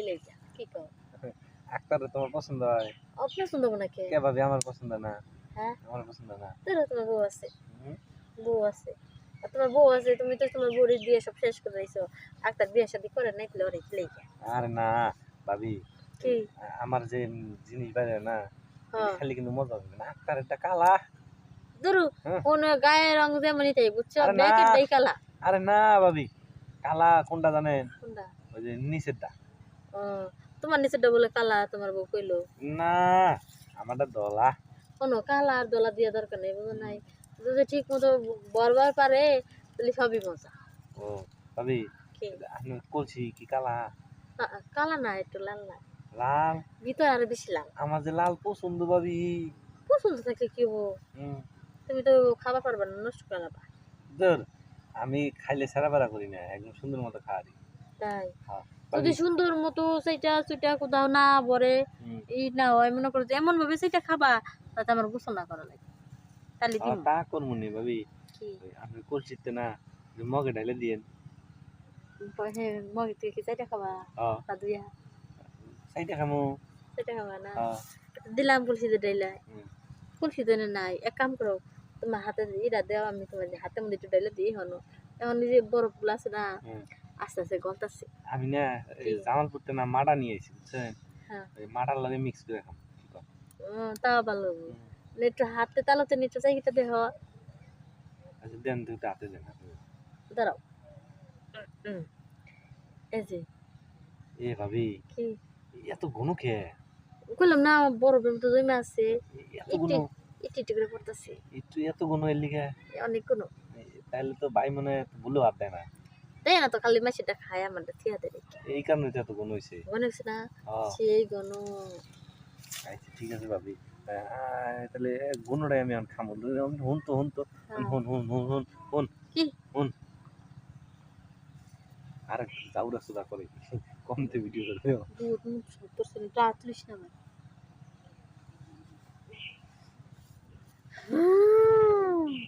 লেগে কি কও আক্তার তোমার পছন্দ হয়? অপছন্দ নাকি কে ভাবি আমার পছন্দ না? হ্যাঁ আমার পছন্দ না। তোর তোমার বউ আছে হুম? বউ আছে আর তোমার বউ আছে তুমি তো তোমার বউর বিয়ে সব শেষ করে দিয়েছো আক্তার বিয়ে শাদী করে নাই তাহলে ওরে লেগে আরে না ভাবি, কি আমার যে জিনিস বাইরে না হ্যাঁ খালি কিন্তু মজা হবে না। আক্তার একটা কালা। ধরু হ্যাঁ। কোন গায়ের রং যেমনই তাই বুঝছো আরে না, ব্যাকের দাই কালা আরে না ভাবি, কালা কোনটা জানেন? কোনটা ওই যে নিচেরটা। ও তোমার নিচেরটা বলে কালা তোমার বউ কইলো না, আমারটা ধলা। কোনো কালা আর দোলা দিয়া দরকার নেই বুঝো নাই যদি ঠিক মতো বরবার পারে তাহলে সবই মজা ও ভাবি, কি আমি কলছি কি কালা? কালা না একটু লাল না লাল। ভিতর আরো বেশি লাল আমার যে লাল পছন্দ ভাবি। পছন্দ থাকলে কি হবো হুম। তুমি তো খাবার পারবা না নষ্ট করে লাবা ধর, আমি খাইলে সারা বেড়া করি না, একদম সুন্দর মতো খাওয়ারি। তাই হ্যাঁ যদি ভাবি। সুন্দর মতো সেটা সুইটা কোথাও না ভরে হুম। ই না হয় মনে করো যে এমন ভাবে সেটা খাবা তাতে আমার গোসল না করা লাগে তাহলে দিম তা করবো নি ভাবি। কি আপনি কলসিতে না মগে ঢাইলে দিয়েন। হ্যাঁ মগে থেকে কি চাইটা খাবা হ্যাঁ, তা দুইয়া সাইডে খামো। সেটা খাবা না হ্যাঁ। দিলাম কলসিতে ডাইলা হুম। কলসিতে নাই এক কাম করো তোমার হাতে ইটা দেওয়া আমি তোমার হাতের মধ্যে একটু ডাইলে দিই হনো এখন নিজে বরফ গুলো আছে না হুম। আস্তে আস্তে গলতাছে আমি না কি? জামালপুরতে না মাডা নিয়ে এসেছি বুঝছেন, হ্যাঁ ওই মাডার লাগে মিক্স করে খাম। তাও ভালো হবো একটু হাতে তালাতে নিচে চাইটা দেহ আচ্ছা দেন, দুটো হাতে দেন, হাতে দেন। দাঁড়াও এই যে এ ভাবি, কি এত ঘন খেয়ে, বললাম না বরফ তো জমে আছে এত একটু ঘন, একটু একটু করে পড়তেছে একটু এত ঘন এর লিগে? অনেক কোনো তাহলে তো ভাই মনে হয় ভুলেও হাত দেয় না। তাই না তো খালি মাসিটা খায় আমাদের থিয়া দেয় এই কারণে তো এত ঘন হয়েছে। মনে হচ্ছে না হ্যাঁ। সেই গণ আচ্ছা ঠিক আছে ভাবি, তাহলে ঘনটাই আমি এখন খামো। হুন তো, হুন তো, হুন হুন হুন হুন হুন কি হুন। আর যাউরা সুদা করে কমতে ভিডিও করে। দুধ মুখ সব করছে না তুলিস না আমার